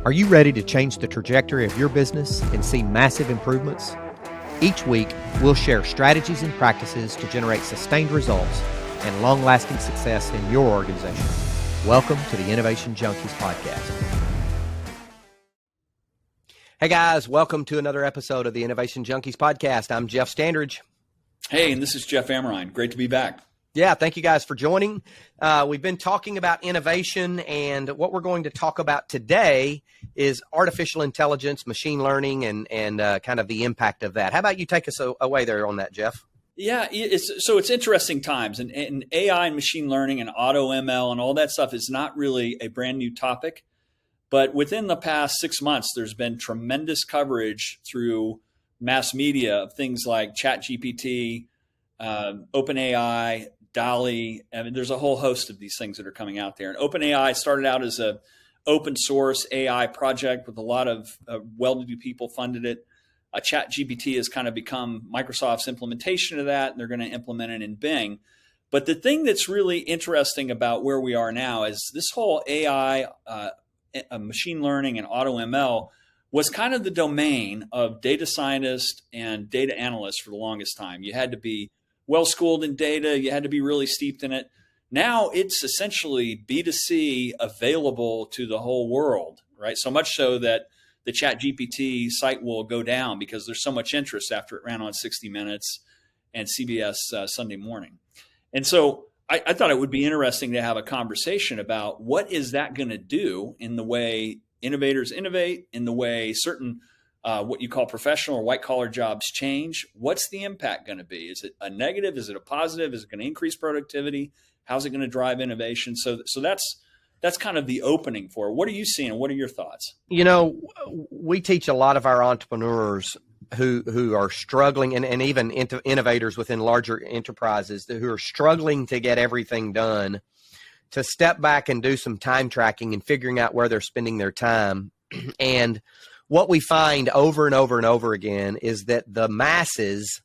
Are you ready to change the trajectory of your business and see massive improvements? Each week, we'll share strategies and practices to generate sustained results and long-lasting success in your organization. Welcome to the Innovation Junkies podcast. Hey guys, welcome to another episode of the Innovation Junkies podcast. I'm Jeff Standridge. Hey, and this is Jeff Amrine. Great to be back. Yeah, thank you guys for joining. We've been talking about innovation, and what we're going to talk about today is artificial intelligence, machine learning, and kind of the impact of that. How about you take us away there on that, Jeff? Yeah, it's interesting times, and AI and machine learning and auto ML and all that stuff is not really a brand new topic. But within the past 6 months, there's been tremendous coverage through mass media of things like ChatGPT, OpenAI, DALL-E. I mean, there's a whole host of these things that are coming out there. And OpenAI started out as a open source AI project with a lot of well-to-do people funded it. ChatGPT has kind of become Microsoft's implementation of that, and they're going to implement it in Bing. But the thing that's really interesting about where we are now is this whole AI, machine learning, and auto ML was kind of the domain of data scientists and data analysts for the longest time. You had to be well-schooled in data. You had to be really steeped in it. Now it's essentially B2C available to the whole world, right? So much so that the ChatGPT site will go down because there's so much interest after it ran on 60 Minutes and CBS Sunday Morning. And so I thought it would be interesting to have a conversation about what is that going to do in the way innovators innovate, in the way certain what you call professional or white collar jobs change. What's the impact going to be? Is it a negative? Is it a positive? Is it going to increase productivity? How's it going to drive innovation? So that's kind of the opening for it. What are you seeing? What are your thoughts? You know, we teach a lot of our entrepreneurs who are struggling, and even innovators within larger enterprises who are struggling to get everything done, to step back and do some time tracking and figuring out where they're spending their time. And what we find over and over and over again is that the masses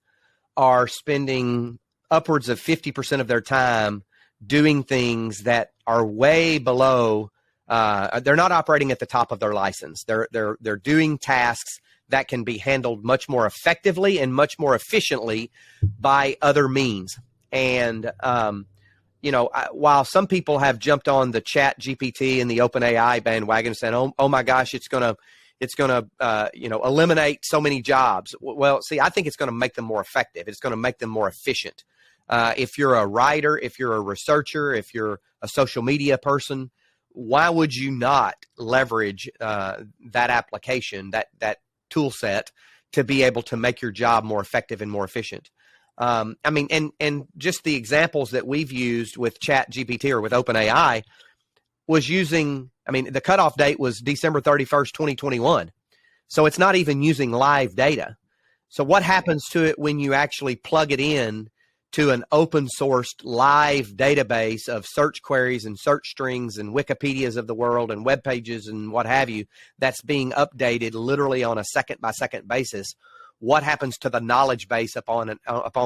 are spending upwards of 50% of their time doing things that are way below. They're not operating at the top of their license. They're doing tasks that can be handled much more effectively and much more efficiently by other means. And while some people have jumped on the ChatGPT and the OpenAI bandwagon saying, "Oh my gosh, it's gonna eliminate so many jobs." Well, see, I think it's going to make them more effective. It's going to make them more efficient. If you're a writer, if you're a researcher, if you're a social media person, why would you not leverage that application, that tool set, to be able to make your job more effective and more efficient? And just the examples that we've used with ChatGPT or with OpenAI was using, the cutoff date was December 31st, 2021. So it's not even using live data. So what happens to it when you actually plug it in to an open sourced live database of search queries and search strings and Wikipedias of the world and web pages and what have you, that's being updated literally on a second by second basis? What happens to the knowledge base upon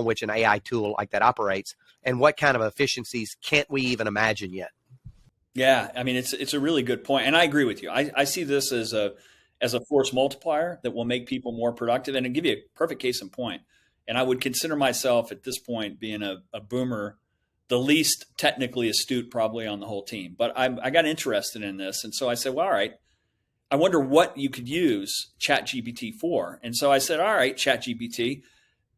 which an AI tool like that operates? And what kind of efficiencies can't we even imagine yet? Yeah, it's a really good point, and I agree with you. I see this as a force multiplier that will make people more productive. And to give you a perfect case in point, and I would consider myself at this point, being a boomer, the least technically astute probably on the whole team. But I got interested in this, and so I said, well, all right, I wonder what you could use ChatGPT for. And so I said, all right, ChatGPT,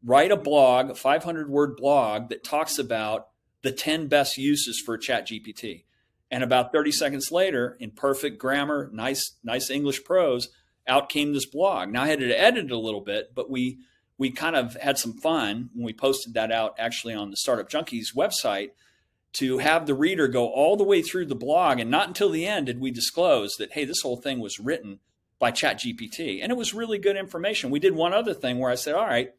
write a blog, a 500-word blog that talks about the 10 best uses for ChatGPT. And about 30 seconds later, in perfect grammar, nice English prose, out came this blog. Now I had to edit it a little bit, but we kind of had some fun when we posted that out actually on the Startup Junkies website, to have the reader go all the way through the blog. And not until the end did we disclose that, hey, this whole thing was written by ChatGPT. And it was really good information. We did one other thing where I said, all right,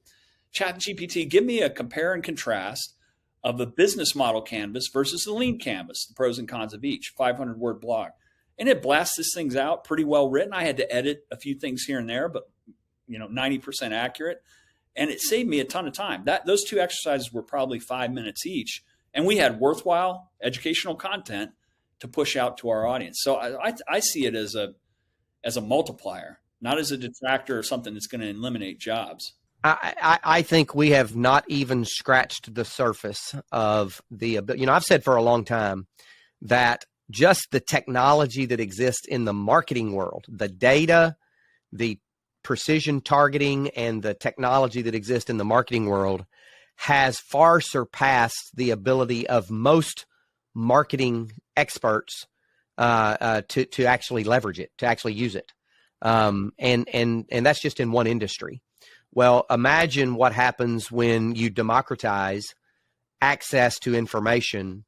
ChatGPT, give me a compare and contrast of the business model canvas versus the lean canvas, the pros and cons of each, 500-word blog. And it blasts these things out, pretty well written. I had to edit a few things here and there, but 90% accurate. And it saved me a ton of time. Those two exercises were probably 5 minutes each. And we had worthwhile educational content to push out to our audience. So I see it as as a multiplier, not as a detractor or something that's going to eliminate jobs. I think we have not even scratched the surface of I've said for a long time that just the technology that exists in the marketing world, the data, the precision targeting, and the technology that exists in the marketing world has far surpassed the ability of most marketing experts to actually leverage it, to actually use it. And that's just in one industry. Well, imagine what happens when you democratize access to information,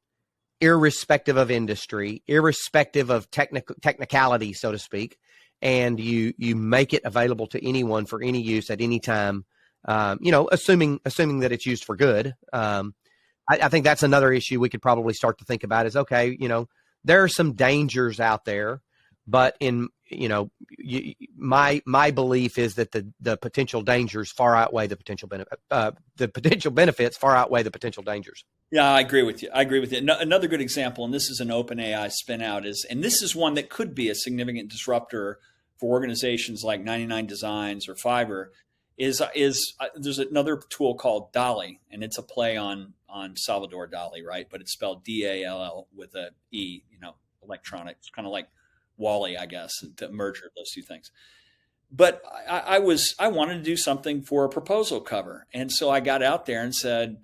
irrespective of industry, irrespective of technicality, so to speak, and you make it available to anyone for any use at any time. Assuming that it's used for good. I think that's another issue we could probably start to think about is, okay, there are some dangers out there, but my belief is that the potential dangers far outweigh the potential the potential benefits far outweigh the potential dangers. Yeah, I agree with you. Another good example, and this is an OpenAI spin out, and this is one that could be a significant disruptor for organizations like 99 Designs or Fiverr, is there's another tool called DALL-E, and it's a play on Salvador Dali, right? But it's spelled DALL with a E, electronic. It's kind of like Wall-E, I guess, the merger of those two things. But I wanted to do something for a proposal cover. And so I got out there and said,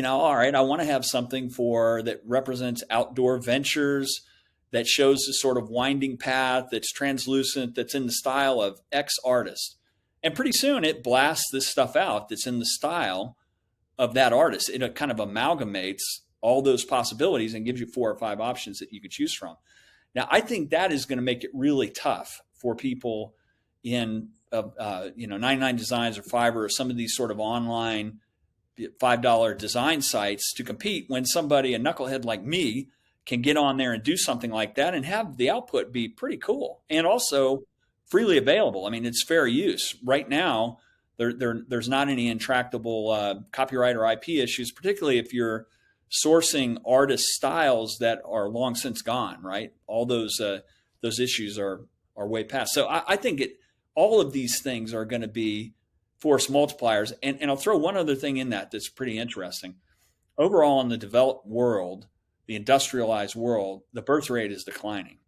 all right, I want to have something that represents outdoor ventures, that shows this sort of winding path, that's translucent, that's in the style of X artist. And pretty soon it blasts this stuff out that's in the style of that artist. It kind of amalgamates all those possibilities and gives you 4 or 5 options that you could choose from. Now, I think that is going to make it really tough for people in 99 Designs or Fiverr or some of these sort of online $5 design sites to compete when somebody, a knucklehead like me, can get on there and do something like that and have the output be pretty cool and also freely available. I mean, it's fair use. Right now, there's not any intractable copyright or IP issues, particularly if you're sourcing artist styles that are long since gone, right? All those issues are way past. So I think all of these things are going to be force multipliers. And I'll throw one other thing in that's pretty interesting. Overall, in the developed world, the industrialized world, the birth rate is declining.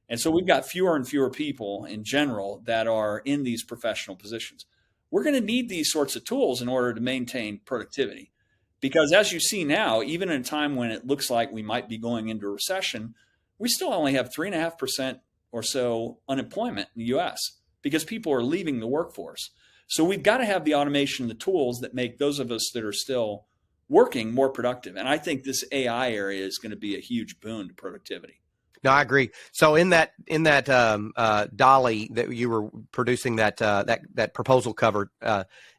And so we've got fewer and fewer people in general that are in these professional positions. We're going to need these sorts of tools in order to maintain productivity. Because as you see now, even in a time when it looks like we might be going into a recession, we still only have 3.5% or so unemployment in the U.S. because people are leaving the workforce. So we've got to have the automation, the tools that make those of us that are still working more productive. And I think this AI area is going to be a huge boon to productivity. No, I agree. So in that DALL-E that you were producing that proposal cover,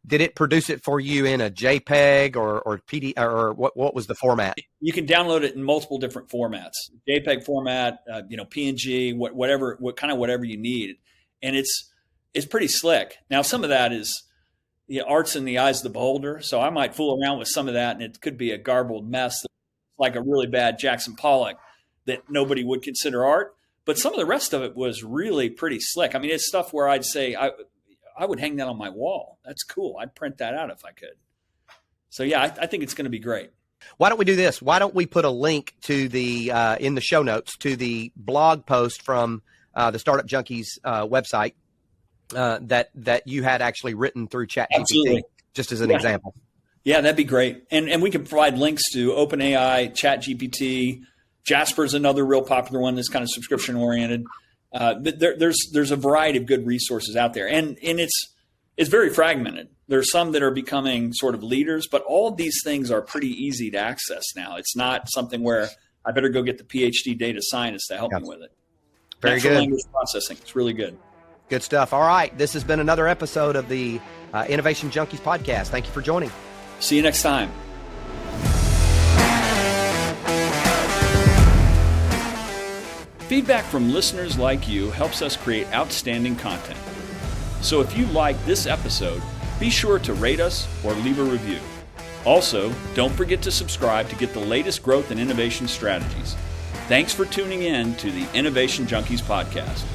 did it produce it for you in a JPEG or PD or what was the format? You can download it in multiple different formats: JPEG format, PNG, whatever you need, and it's pretty slick. Now, some of that is art's in the eyes of the beholder, so I might fool around with some of that, and it could be a garbled mess, like a really bad Jackson Pollock that nobody would consider art. But some of the rest of it was really pretty slick. I mean, it's stuff where I'd say I would hang that on my wall. That's cool. I'd print that out if I could. So yeah, I think it's going to be great. Why don't we do this? Why don't we put a link to the in the show notes to the blog post from the Startup Junkies website that you had actually written through ChatGPT, just as an example. Yeah, that'd be great. And we can provide links to OpenAI, ChatGPT. Jasper's another real popular one that's kind of subscription oriented. But there's a variety of good resources out there, and it's very fragmented. There's some that are becoming sort of leaders, but all of these things are pretty easy to access now. It's not something where I better go get the PhD data scientist to help me with it. Very Natural good. Language processing. It's really good. Good stuff. All right. This has been another episode of the Innovation Junkies podcast. Thank you for joining. See you next time. Feedback from listeners like you helps us create outstanding content. So if you like this episode, be sure to rate us or leave a review. Also, don't forget to subscribe to get the latest growth and innovation strategies. Thanks for tuning in to the Innovation Junkies podcast.